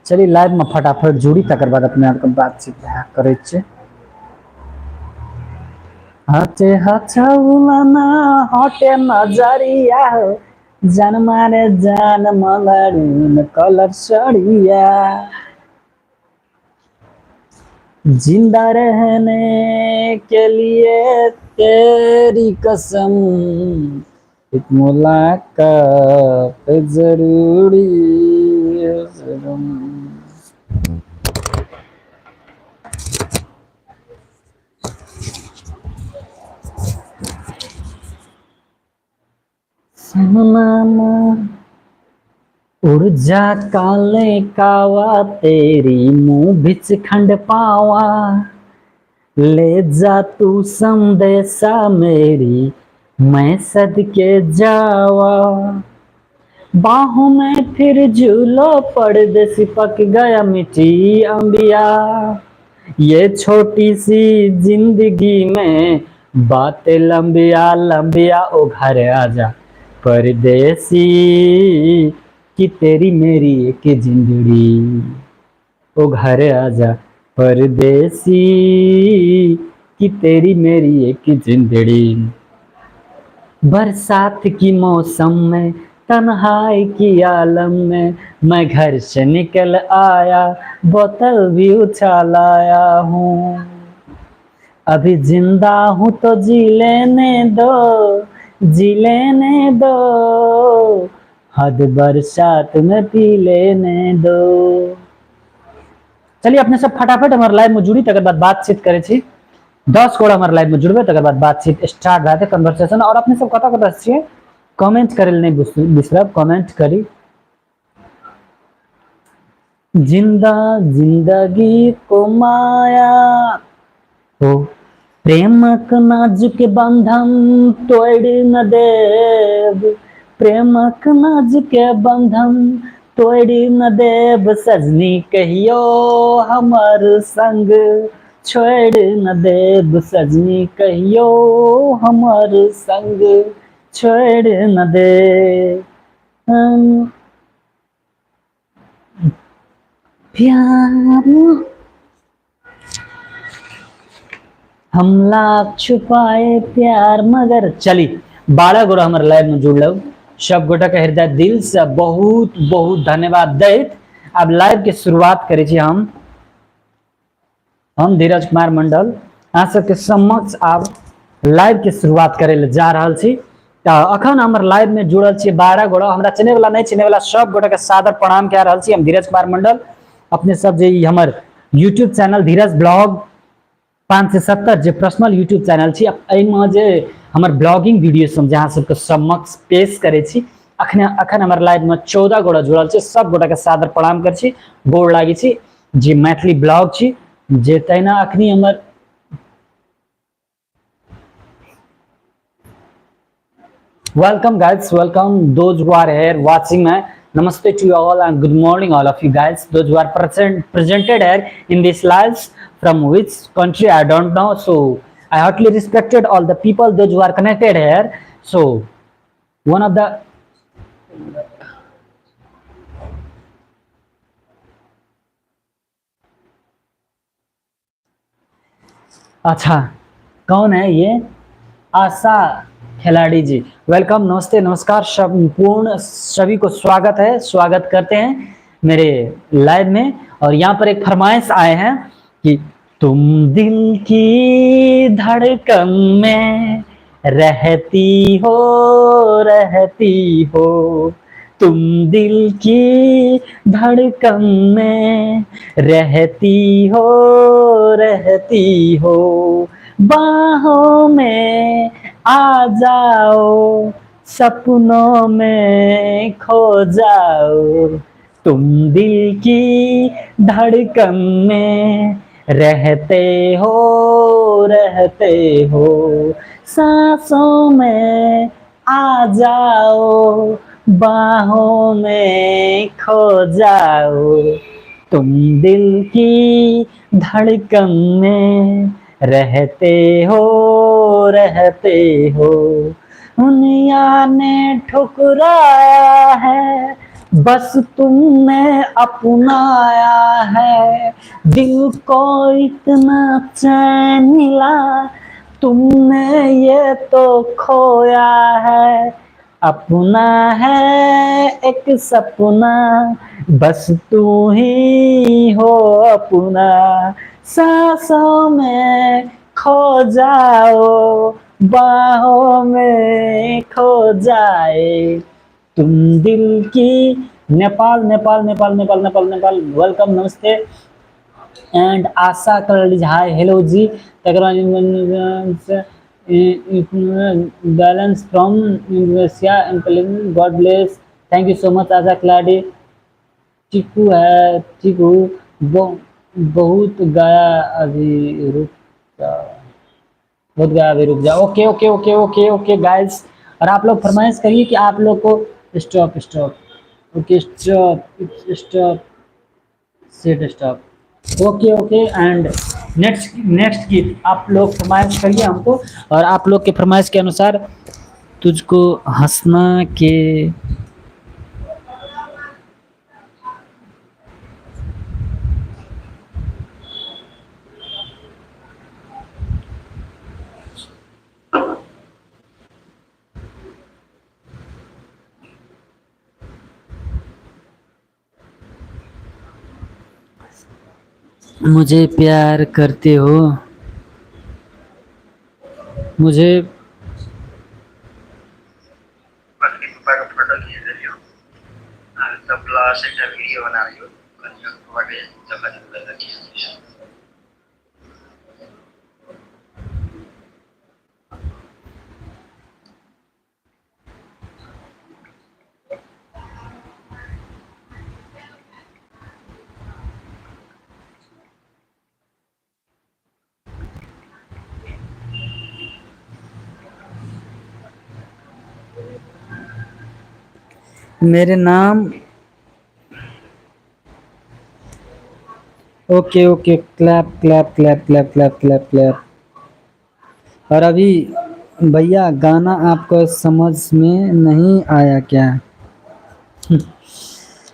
चलिए लाइव में फटाफट जुड़ी तकर बाद अपने आप बातचीत करे छे। हटे हछौलना हटे नजरिया हो, जान मारे जान मलरून कलर सड़िया, जिंदा रहने के लिए तेरी कसम, एक मुलाकात जरूरी है सनम। सनम ऊर्जा काले कावा तेरी मुंह बिच खंड पावा, ले जा तू संदेशा मेरी मैं सदके जावा, बाहों में फिर झूलो परदेसी पक गया मिठी अंबिया, ये छोटी सी जिंदगी में बातें लंबिया लंबिया, ओ घर आजा परदेसी कि तेरी मेरी एक जिंदड़ी, ओ घर आजा परदेसी कि तेरी मेरी एक जिंदड़ी, बरसात की मौसम में तन्हाई की आलम में मैं घर से निकल आया, बोतल भी उठा लाया हूँ, अभी जिंदा हूँ तो जी लेने दो, जी लेने दो, हद बरसात में पी लेने दो। चलिए अपने सब फटाफट हमारे लाइव में जुड़ी तकर बाद बातचीत करे छी। 10 गोड़ा हमारे लाइव में जुड़बे तकर बाद बातचीत स्टार्ट रहते कन्वर्सेशन, और अपने सब कत कत छिए कमेंट करे नहीं बिसरब, कमेंट करी। जिंदा जिंदगी को माया हो, प्रेमक नाजुक बंधन तोड़ न देव, प्रेमक नाजुक बंधन तोड़ न देव, सजनी कहियो हमर संग छोड़ न देव, सजनी कहियो हमर संग छोड़ न दे, प्यार हम लाख छुपाए प्यार मगर। चली 12 गोड़ा हमारे लाइव में जुड़ लो, सब गोटा के हृदय दिल से बहुत बहुत धन्यवाद दैत अब लाइव के शुरुआत करे छी। हम धीरज कुमार मंडल अहाँ सबके समक्ष आब लाइव के शुरुआत करे ले जा रहल छी। अखन हमर लाइव में जुड़ल छी 12 गोड़ा, हमरा चिने वाला नहीं चिने वाला सब गोटा के सादर प्रणाम कह रहल छी। हम धीरज कुमार मंडल, अपने सब जे हमर यूट्यूब चैनल धीरज ब्लॉग 5 से 70 जे पर्सनल यूट्यूब चैनल छी, एहिमे जे हमर ब्लॉगिंग वीडियो सब जहाँ सबके समक्ष पेश करे छी, अखन हमर लाइव में 14 गोड़ा जुड़ल छी। सब गोटा के सादर प्रणाम कर छी, गोड़ लागी छी। जे मैथिली ब्लॉग छी जे तहिना अखनी हमर welcome guys, welcome those who are here watching my namaste to you all and good morning all of you guys, those who are presented here in this lives from which country I don't know, so I heartily respected all the people those who are connected here. So one of the अच्छा कौन है ये? आशा खिलाड़ी जी, welcome, नमस्ते नमस्कार, संपूर्ण सभी को स्वागत है, स्वागत करते हैं मेरे लाइव में। और यहाँ पर एक फरमाइश आए हैं कि तुम दिल की धड़कन में रहती हो, तुम दिल की धड़कन में रहती हो, बाहों में आ जाओ, सपनों में खो जाओ, तुम दिल की धड़कन में रहते हो, सांसों में आ जाओ, बाहों में खो जाओ, तुम दिल की धड़कन में रहते हो। दुनिया ने ठुकराया है, बस तुमने अपनाया है, दिल को इतना चैन मिला, तुमने ये तो खोया है, अपना है एक सपना, बस तू ही हो अपना, सांसों में खो जाओ, बाहों में खो जाए तुम दिल की। नेपाल नेपाल नेपाल नेपाल नेपाल नेपाल वेलकम नमस्ते एंड आशा कर लीजिए हाय हेलो जी। तकर balance from Indonesia God bless, thank you so much Asha क्लाडी। चीकू है चीकू बहुत गया अभी रुक जा, बहुत गया अभी रुक जा। Okay okay okay okay okay guys, और आप लोग फरमाइश करिए कि आप लोग को stop stop okay stop stop set stop okay okay and next next गीत आप लोग फरमाइश करिए हमको, और आप लोग के फरमाइश के अनुसार तुझको हंसना के मुझे प्यार करते हो, मुझे पापा का फोटो खींच रही हो, तब लास्ट एक वीडियो बना रही हो, पापा के जगह जगह खींच। मेरे नाम okay okay clap clap clap clap clap clap clap. और अभी भैया गाना आपको समझ में नहीं आया क्या?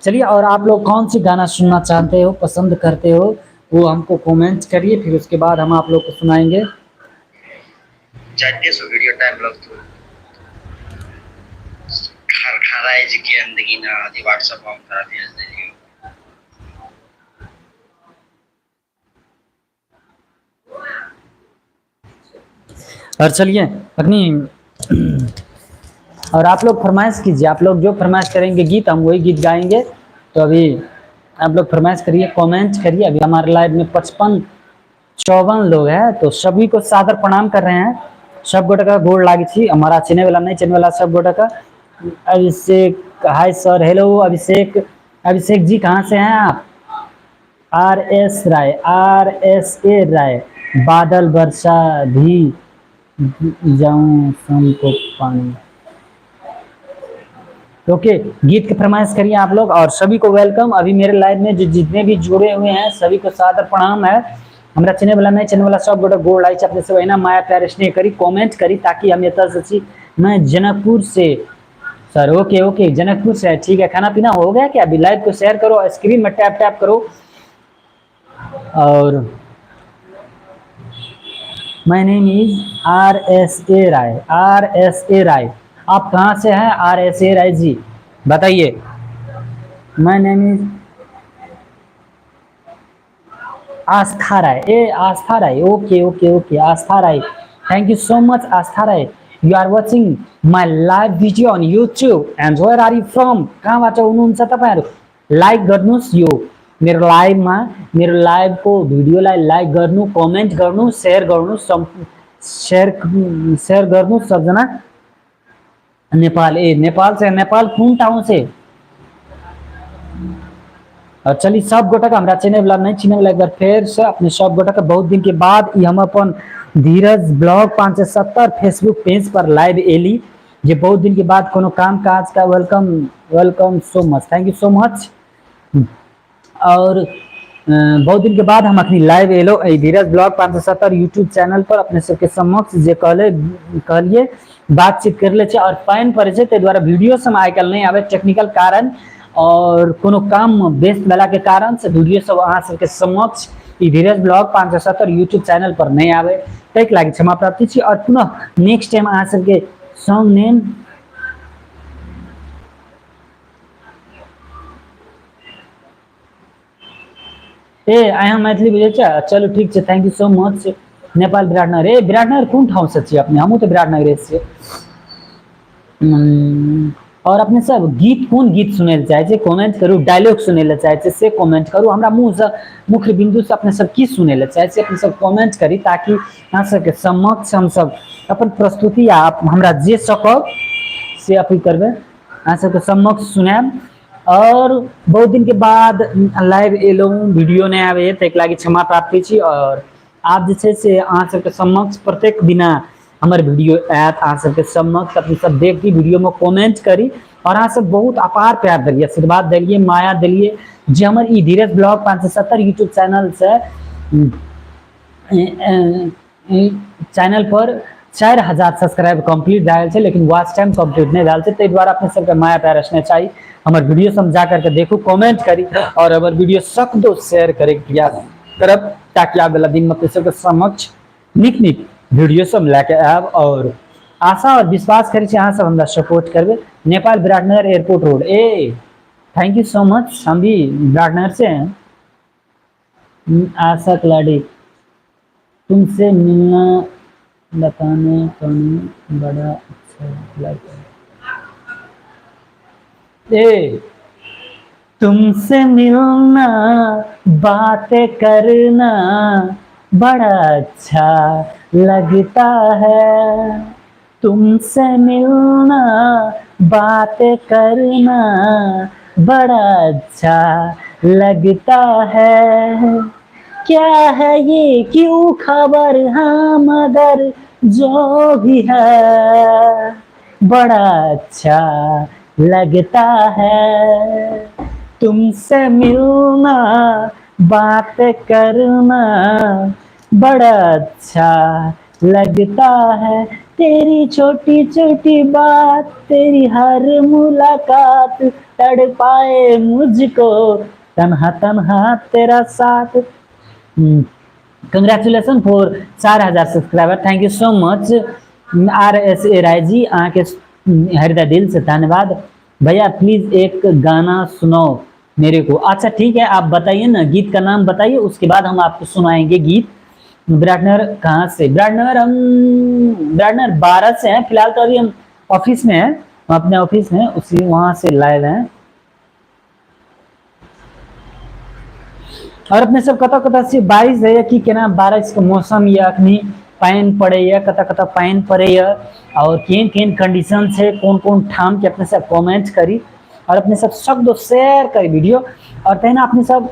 चलिए, और आप लोग कौन सी गाना सुनना चाहते हो, पसंद करते हो, वो हमको कमेंट करिए, फिर उसके बाद हम आप लोग को सुनाएंगे। जाते सो वीडियो टाइम लगतो खरा है जी के अंदर की ना आदि व्हाट्सएप में करा भेज देलियो। और चलिए अपनी और आप लोग फरमाइश कीजिए, आप लोग जो फरमाइश करेंगे गीत हम वही गीत गाएंगे। तो अभी आप लोग फरमाइश करिए, कमेंट करिए। अभी हमारे लाइव में 55-54 लोग हैं, तो सभी को सादर प्रणाम कर रहे हैं। सब गोटे का गोड़ लागी थी, हमारा चीने वाला नहीं चीने वाला सब गोटे का। अभिषेक हाय सर हेलो अभिषेक, अभिषेक जी कहाँ से हैं आप? R S Rai, R S A Rai, बादल वर्षा भी जाऊं शाम को पानी। ओके गीत की फरमाइश करिए आप लोग, और सभी को वेलकम। अभी मेरे लाइव में जो जितने भी जुड़े हुए हैं सभी को सादर प्रणाम है। हमारा चैनल वाला नहीं चैनल वाला सब गोटे गोड़ लाई अपने से वही माया प्यार स्नेह करी कमेंट करी, ताकि हम ये सची। मैं जनकपुर से सर, ओके ओके जनकपुर से, ठीक है। खाना पीना हो गया क्या? अभी लाइव को शेयर करो, स्क्रीन में टैप टैप करो। और my name is R S A Rai, R S A Rai. आप कहाँ से हैं are S A Rai ji, बताइए। My name is Aastha Rai, ए Aastha Rai, okay okay okay Aastha Rai, thank you so much Aastha Rai. You are watching my live video on YouTube and where are you from, कहाँबाट हुनुहुन्छ तपाईँहरू? Like गर्नुहोस्, यो मेरो लाइभमा मेरो लाइभको भिडियोलाई लाइक गर्नु, कमेन्ट गर्नु, सेयर गर्नु, शेयर गर्नु सबजना। नेपाल, ए नेपाल से, नेपाल कुन ठाउँ से? और चलिए सब गोटा का हमारा चैनल वाला नहीं चिने वाला एक बार फिर से अपने सब गोटा का बहुत दिन के बाद हम अपन धीरज ब्लॉग 570 फेसबुक पेज पर लाइव एली, जे बहुत दिन के बाद कोनो काम काज का। Welcome welcome so much, thank you so much. और बहुत दिन के बाद हम अपनी लाइव एलो धीरज ब्लॉग 570 यूट्यूब चैनल पर अपने सबके समक्ष जे कहलिए बातचीत कर ले और पाइन पड़े, ताहि दुआरे वीडियो सब आइ काल्हि नहीं आवे टेक्निकल कारण। और कोनो काम में व्यस्त भेला के कारण से वीडियो सब अहाँ सबके समक्ष ई धीरज ब्लॉग 570 यूट्यूब चैनल पर नहीं आवे, ताहि लागी क्षमा प्रार्थी छी। और पुनः नेक्स्ट टाइम अहाँ सबके सॉन्ग नेम अहाँ मैथिली बुझे छ, चलो ठीक है, thank you so much. Nepal Viratnagar, Viratnagar कौन ठाव से छी अपने? हमहूँ तो विराटनगर से। और अपने सब गीत कौन गीत सुने ले चाहे कमेंट करू, डायलॉग सुने ले चाहे से कमेंट करू, हमरा मुंह से मुख्य बिंदु से अपने सब की सुने ले चाहे अपने सब कमेंट करी, ताकि अहाँ सबके समक्ष हम सब अपन प्रस्तुति आप हमरा जे सकब से अपील करबे, अहाँ सबके समक्ष सुनाब। और बहुत दिन के बाद लाइव एलहुँ, वीडियो नहीं आवे ताहि लागी क्षमा प्रार्थी छी। और आप जे छै से अहाँ सबके समक्ष प्रत्येक दिना हमर वीडियो आयत अहाँ सबके समक्ष, अपने सब देखी वीडियो में कमेंट करी। और अहाँ सब बहुत अपार प्यार दिलिए, आशीर्वाद दिलिए, माया दिलिए, जे हमर ई धीरज ब्लॉग 570 यूट्यूब चैनल पर 4000 सब्सक्राइब कंप्लीट भए गेल, लेकिन वॉच टाइम कंप्लीट नहीं भेल, ताहि द्वारा अपने सबके माया प्यार रखना चाहिए। हमर वीडियो सब जा करके देखू, कमेंट करी और हमर वीडियो सकदो शेयर करे के प्रयास करब, ताकि आगे वाला दिन में अपने सबके समक्ष निक निक वीडियो सब लेके आब। और आशा और विश्वास करी अहाँ सब हमरा सपोर्ट करबे। Nepal Viratnagar airport road, thank you so much. हम भी विराटनगर से हैं। आशा कलाड़ी, तुमसे मिलना बताने पर बड़ा अच्छा लगा। तुमसे मिलना बातें करना बड़ा अच्छा लगता है, तुमसे मिलना बातें करना बड़ा अच्छा लगता है। क्या है ये क्यों खबर, हाँ मगर जो भी है बड़ा अच्छा लगता है। तुमसे मिलना बात करना बड़ा अच्छा लगता है। तेरी छोटी छोटी बात, तेरी हर मुलाकात तड़पाए मुझको, तन्हा तन्हा तेरा साथ। Congratulation for 4000 subscriber, thank you so much RSA Rai जी, के हृदय दिल से धन्यवाद। भैया प्लीज एक गाना सुनाओ मेरे को। अच्छा ठीक है, आप बताइए ना, गीत का नाम बताइए, उसके बाद हम आपको सुनाएंगे गीत। विराटनगर कहाँ से? विराटनगर हम विराटनगर 12 से हैं फिलहाल, तो अभी हम ऑफिस में हैं, हम अपने ऑफिस में उसी वहां से लाइव हैं। और अपने सब कत कत से बारिश है कि केना बारिश के मौसम या अखनी पानी पड़े, कत कत पानी पड़े, और केन केन कंडीशन है, कौन कौन ठाम के अपने सब कमेंट करी और अपने सब शब्द शेयर करी वीडियो। और तहना अपने सब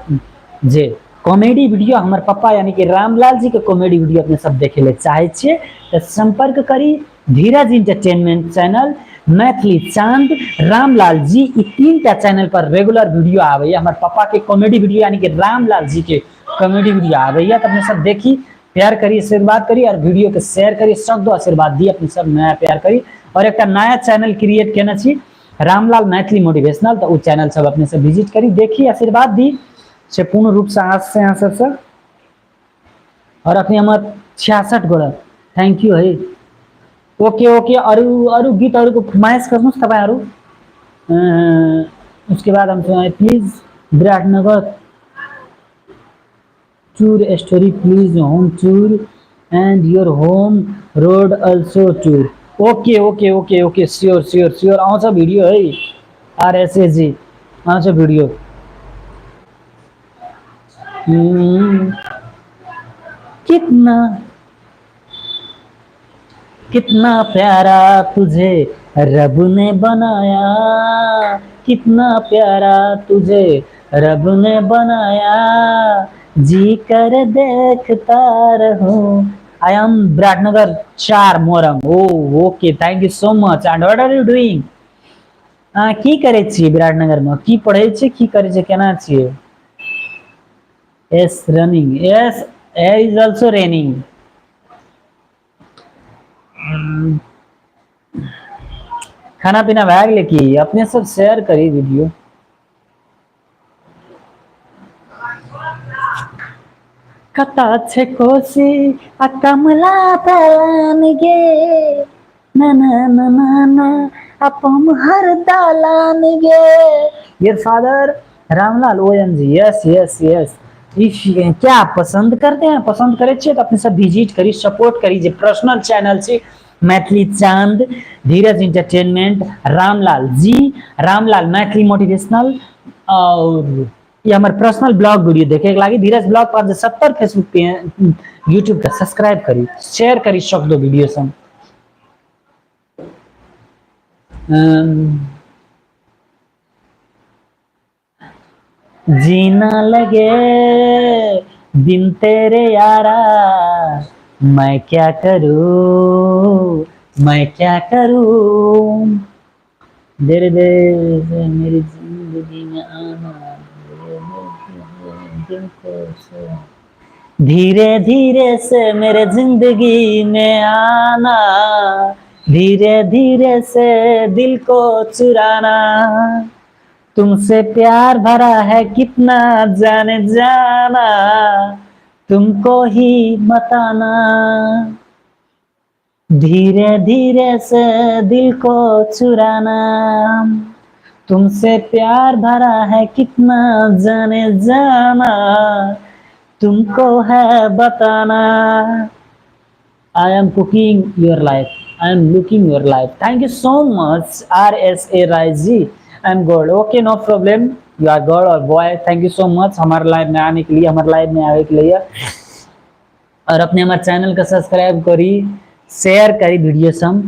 जे कॉमेडी वीडियो हमारे पापा यानी कि रामलाल जी के कॉमेडी वीडियो अपने सब देखे ले चाहे छे तो संपर्क करी धीरज इंटरटेनमेंट चैनल, मैथिली चांद, रामलाल जी, ई 3टा चैनल पर रेगुलर वीडियो आवे। हमारे पापा के कॉमेडी वीडियो यानी कि रामलाल जी के कॉमेडी वीडियो आवे, तो अपने सब देखी, प्यार करी, आशीर्वाद करी और वीडियो के शेयर करी, सब दो आशीर्वाद दी, अपने सब नया प्यार करी। और एक नया चैनल क्रिएट केना छी रामलाल मैथिली मोटिवेशनल, तो वो चैनल सब अपने सब विजिट करी, देखी, आशीर्वाद दी से पूर्ण रूप से आज से सबसे। और अपने हमारे 66 गोड़ा, थैंक यू है। ओके ओके, अरु गीत अरु को फरमाइश करनु तपाईं अरु। उसके बाद हम सुनाए please Viratnagar tour story, please home tour and your home road also tour. Okay okay okay okay, sure sure sure, आउँछ भिडियो है RSA जी, आउँछ भिडियो। कितना कितना प्यारा तुझे रब ने बनाया, कितना प्यारा तुझे रब ने बनाया, जी कर देखता रहूं। I am Biratnagar 4 Morang. Oh okay, thank you so much. And what are you doing? की करे छियै विराटनगर में? की पढ़े छियै, की करे छियै, केना छियै? Yes, running. Yes, air is also raining. खाना पीना भए गेलै कि? अपने सब शेयर करी वीडियो। कता छे कोसी आ कमला तलान गे ना ना ना ना ना अपम हर दालान गे। Dear father Ramlal OMG, yes yes yes. If क्या आप पसंद करते हैं, पसंद करे छे तो अपने सब विजिट करी, सपोर्ट करी। जे पर्सनल चैनल छे मैथिली चांद, धीरज एंटरटेनमेंट, रामलाल जी, रामलाल मैथिली मोटिवेशनल, और ये हमारे पर्सनल ब्लॉग वीडियो देखे के लागी धीरज ब्लॉग पर 70 फेसबुक पे यूट्यूब पे सब्सक्राइब करी, शेयर करी शक दो वीडियो सब। जीना लगे दिन तेरे यारा, मैं क्या करूं, मैं क्या करूं, तेरे देश से मेरी जिंदगी में आना, धीरे धीरे से मेरे जिंदगी में आना, धीरे धीरे से दिल को चुराना, तुमसे प्यार भरा है कितना जाने जाना, तुमको ही बताना, धीरे धीरे से दिल को चुराना, तुमसे प्यार भरा है कितना जाने जाना, तुमको है बताना। I am cooking your life. I am looking your life. Thank you so much, RSA Raiji. I am good. Okay, no problem. You are girl or boy. Thank you so much हमारे live में आने के लिए, हमारे live में आने के लिए। और अपने हमारे चैनल का सब्सक्राइब करी, शेयर करी वीडियो सम।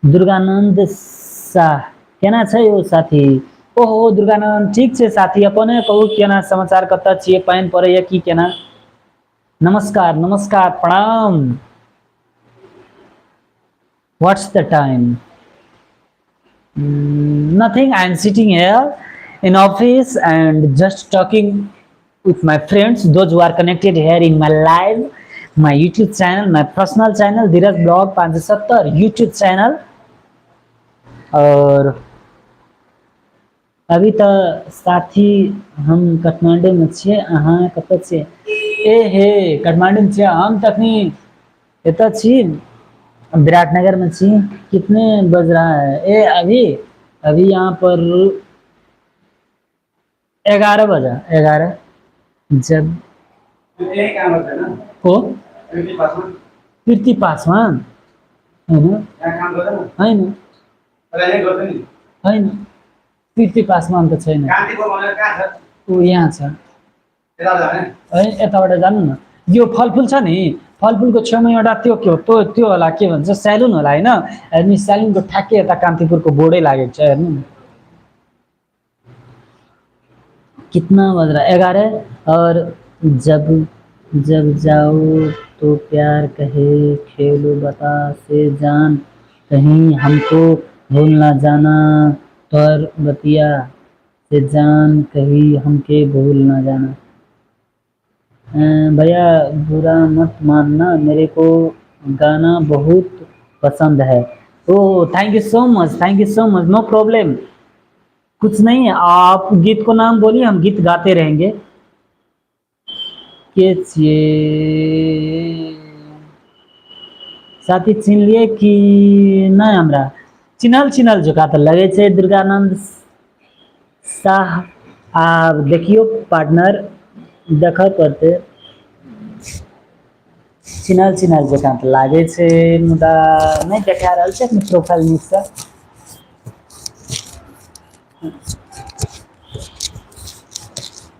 दुर्गानंद शाह केना छै ओ साथी? ओहो दुर्गानंद ठीक छै साथी, अपने कहू केना समाचार, कतऽ छियै, पानि पड़ैया की केना? नमस्कार नमस्कार प्रणाम। What's the time? Nothing. I'm sitting here in office and just talking with my friends, those who are connected here in my live, my YouTube channel, my personal channel, Dheeraj blog 570 YouTube channel. और अभी तो साथी हम काठमांडू में छियै, अहाँ कतऽ छियै? ए हे काठमांडू में छियै, हम तखनी एतऽ छी विराटनगर में छी। कितने बज रहा है? ए अभी अभी यहाँ पर 11 बजा, 11। जब को कीर्ति पासवान है ना कीर्ति पासवान तो छैन, ऊ यहाँ छ, यताबाट जानु न। यो फलफुल छ नि, फलफुलको छेउमा एउटा त्यो होला, के भन्छ, सैलुन होला हैन? अनि सैलुनको ठ्याक्कै यता कान्तिपुरको बोर्डै लागेको छ, हेर्नु न। कितना बज रहा है? 11। और जब जब जाओ तो प्यार कहे खेलो बता से जान, कहीं हमको भूल ना जाना, पर बतिया से जान कहीं हमके भूल ना जाना। भैया बुरा मत मानना, मेरे को गाना बहुत पसंद है। Oh thank you so much, thank you so much, no problem. कुछ नहीं है, आप गीत को नाम बोलिए, हम गीत गाते रहेंगे। के छिए साथी चिन्ह लिए कि नहीं? हमरा चिन्हल चिन्हल जोका तो लगे छे दुर्गानंद शाह। आप देखियो पार्टनर देख पड़ते, चिन्हल चिन्हल जोका तो लागे छे, मुदा नहीं देखा रहल छे अपने प्रोफाइल नीक से।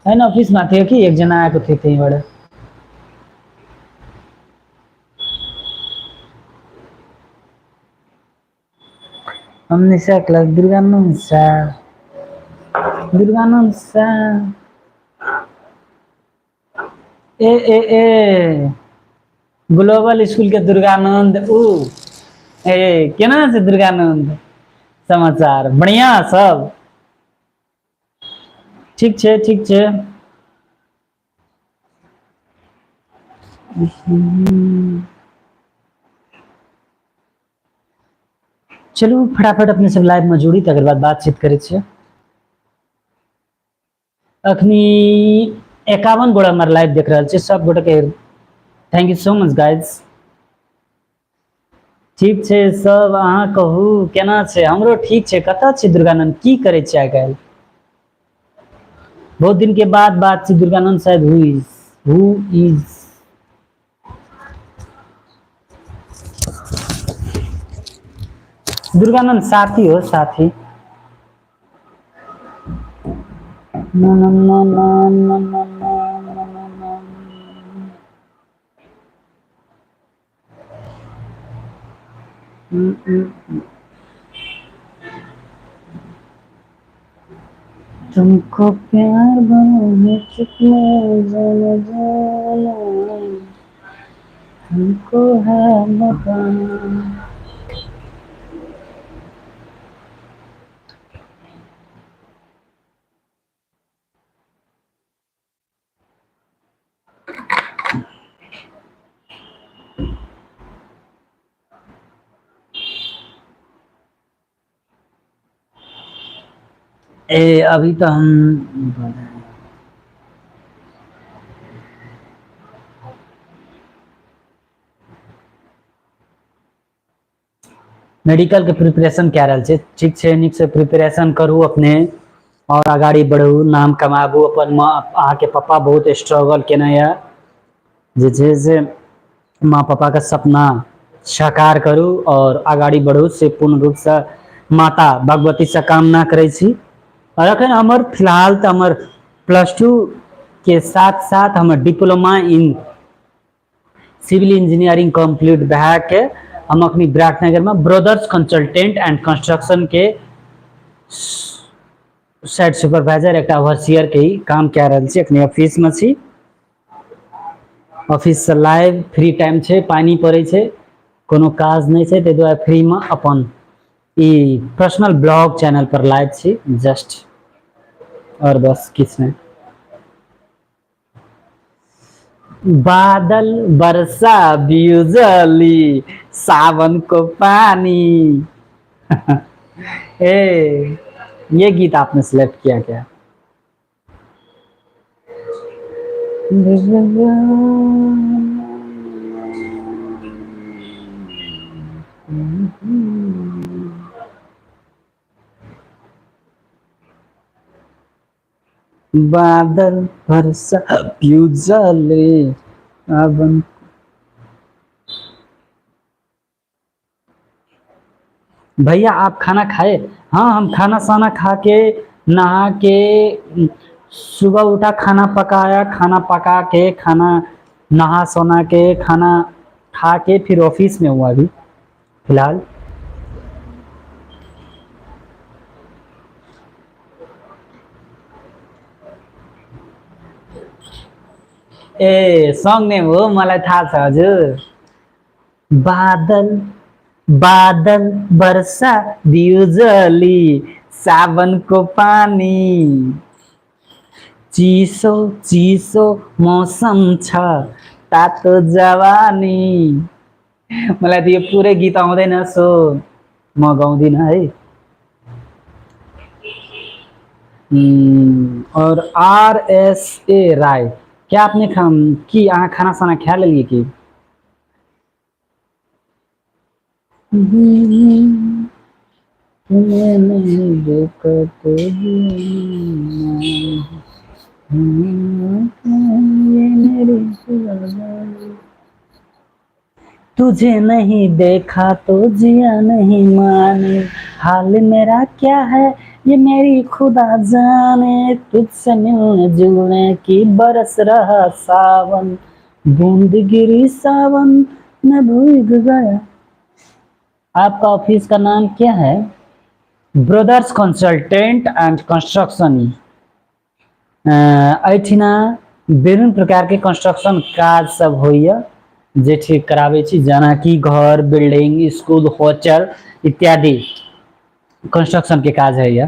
है ना ऑफिस में थे कि एक जना आएको थियो त्यहीँबाट। हमने सक्ला Durganand Shah, Durganand Shah. A global school के दुर्गानंद, ऊ ए केना छै दुर्गानंद? समाचार बढ़िया सब ठीक छे, ठीक छे। चलू फटाफट अपने सब लाइव में जुड़ी, तकर बाद बातचीत करे छे। अखनी 51 गोड़ा हमारे लाइव देख रहल छे, सब गोटे के thank you so much guys. ठीक छै सब, अहाँ कहू केना छै? हमरो ठीक छै। कतऽ छै दुर्गानंद, की करै छै आइ काल्हि? बहुत दिन के बाद बात छै दुर्गानंद शायद। Who is Durganand? साथी हो, साथी। ना ना ना ना ना ना ना ना ना। तुमको प्यार भरा कितना जाना जाना, हमको है मकान। ए अभी तो हम मेडिकल के प्रिपरेशन कए रहल छै। ठीक छै, नीक से प्रिपरेशन करू अपने और आगाड़ी बढ़ू, नाम कमाबू। अपन माँ, अहाँके पापा बहुत स्ट्रगल केने यऽ, जे छै से माँ पापा के सपना साकार करू और आगाड़ी बढ़ू, से पूर्ण रूप से माता भगवती से कामना करै छी। और अखन हमर फिलहाल तऽ हमर +2 के साथ साथ हमर diploma in civil engineering complete भए के हम अखनी विराटनगर में ब्रदर्स कंसल्टेंट एंड कंस्ट्रक्शन के साइट सुपरवाइजर, एकटा ओवरसियर के ही काम कए रहल छी। अखनी ऑफिस में छी, ऑफिस से लाइव फ्री टाइम छै, पानी पड़ै छै, कोनो काज नहीं छै, ताहि दुआरे फ्री में अपन ई पर्सनल ब्लॉग चैनल पर लाइव छी जस्ट, और बस किछ नहीं। बादल बरसा बिजुली सावन को पानी। ए, ये गीत आपने सिलेक्ट किया क्या? बादल बरसा बिजुली सावन। भैया आप खाना खाए? हाँ, हम खाना साना खा के नहा के सुबह उठा, खाना पकाया, खाना पका के खाना नहा सोना के खाना खा के फिर ऑफिस में हुआ अभी फिलहाल। ए सॉन्ग नेम हो, मलाई थाहा छ हजुर। बादल बादल बरसा बिजुली सावनको पानी, चिसो चिसो मौसम छ तातो जवानी। मलाई त यो पुरै गीत आउँदैन, सो म गाउँदिन है। और RSA राय, क्या आपने की अहाँ खाना साना खा लेलिए की? तुम्हें नहीं देखा तो ये मेरी तुझे नहीं देखा तो जिया नहीं माने, हाल मेरा क्या है ये मेरी खुदा जाने, तुझसे मिलने जुलने की बरस रहा सावन, बूंद गिरी सावन में भीग गया। आपका ऑफिस का नाम क्या है? Brothers consultant and construction. एठिना विभिन्न प्रकार के कंस्ट्रक्शन काज सब होइए, जे ठीक कराबै छी, जेना कि घर, बिल्डिंग, स्कूल, होटल इत्यादि कंस्ट्रक्शन के काज होइए।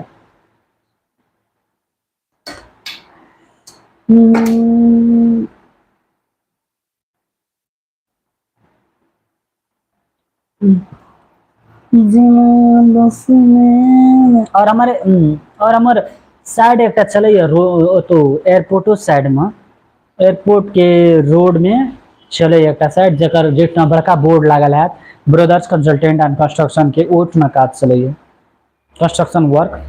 और हमारे साइड एक चले तो एयरपोर्टो साइड में, एयरपोर्ट के रोड में चले एक साइड जकर जितना बड़का बोर्ड लागल है ब्रदर्स कंसल्टेंट एंड कंस्ट्रक्शन के ओट में काज चले कंस्ट्रक्शन वर्क।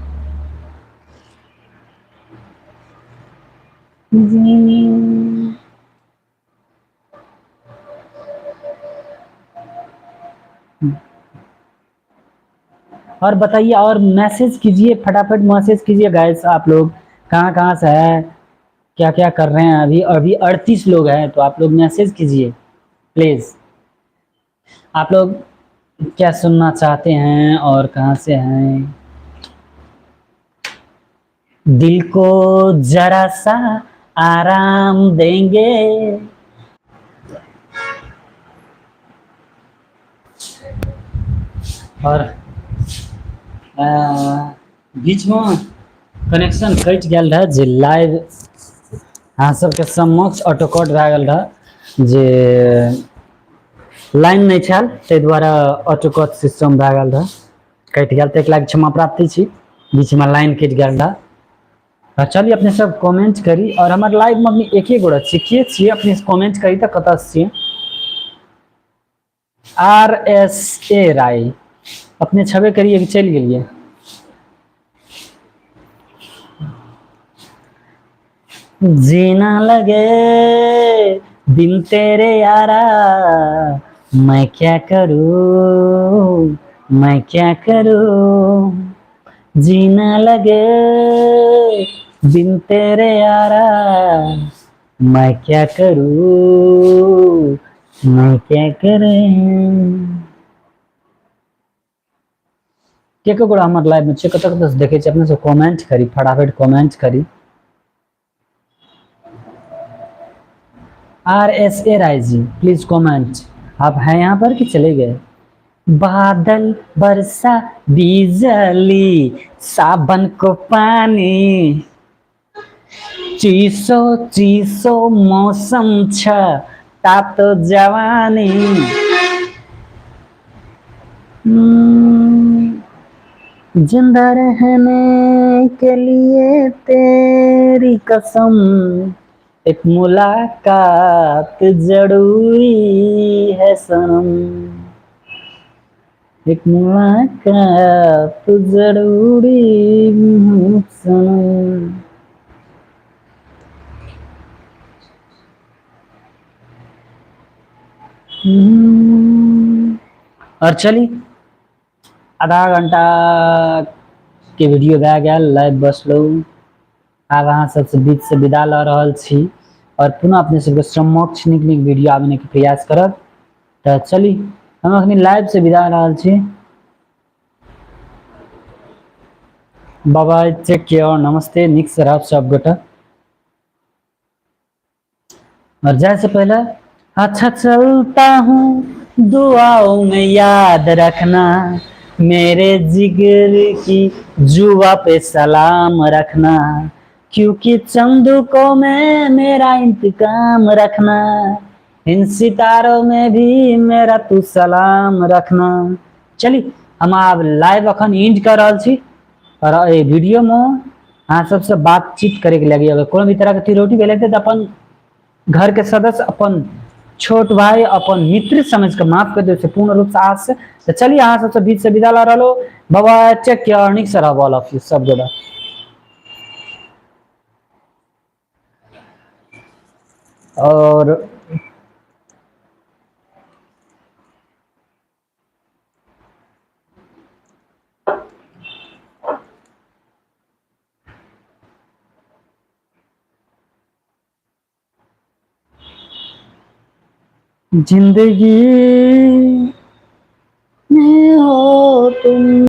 और बताइए और मैसेज कीजिए फटाफट मैसेज कीजिए गाइस आप लोग कहाँ कहाँ से है क्या क्या कर रहे हैं अभी अभी 38 लोग हैं तो आप लोग मैसेज कीजिए प्लीज। आप लोग क्या सुनना चाहते हैं और कहाँ से हैं दिल को जरा सा आराम देंगे। और बीच में कनेक्शन कटि गेल रहे जे लाइव अहाँ सबके समक्ष ऑटोकट भए गेल रहे जे लाइन नहीं छल ताहि दुआरे ऑटोकट सिस्टम भए गेल रहे कटि गेल ताहि लागी क्षमा प्रार्थी छी बीच में लाइन कटि गेल रहे। चलिए अपने सब कमेंट करी और हमारे लाइव में अपनी एक ही गोड़ा छिए छिए अपने कमेंट करी तो कत छिए RSA राय अपने छबे करिए कि चल गए जीना लगे बिन तेरे यारा मैं क्या करूं मैं क्या करूं जीना लगे बिन तेरे यारा मैं क्या करूं मैं क्या करूं के गोड़ा हमारे लाइव में छे कत कत देखे अपने से कमेंट करी फटाफट कमेंट करी। RSA Rai ji please comment आप हैं यहाँ पर कि चले गए। बादल बरसा बिजली सावन को पानी चिसो चिसो मौसम छ तातो जवानी जिंदा रहने के लिए तेरी कसम एक मुलाकात जरूरी है सनम एक मुलाकात जरूरी है सनम। और चलिए आधा घंटा के वीडियो भए गेल लाइव बस लो आब अहाँ सबसे बीच से विदा लऽ रहल छी और पुनः अपने सबके समक्ष नीक नीक वीडियो आने के प्रयास करब। तो चली हम अखनी लाइव से विदा रहल छी बाबा टेक केयर नमस्ते नीक से रहब सब गोटा। और जाए से पहले अच्छा चलता हूँ दुआओं में याद रखना मेरे जिगर की जुआ पे सलाम रखना क्योंकि चंदू को मैं मेरा इंतकाम रखना इन सितारों में भी मेरा तू सलाम रखना। चली हम अब लाइव अखन एंड कर रहल छी और ए वीडियो में अहाँ सबसे बातचीत करे के लगी अगर कोनो भी तरह के त्रुटि भेले तो अपन घर के सदस्य अपन छोट भाई अपन मित्र समझ के माफ कर दे पूर्ण रूप से आज से। तो चलिए अहाँ सबसे बीच से विदा ला रहा बाबा टेक केयर निक से रह ऑल ऑफ यू सब गोड़ा। और जिंदगी में हो तुम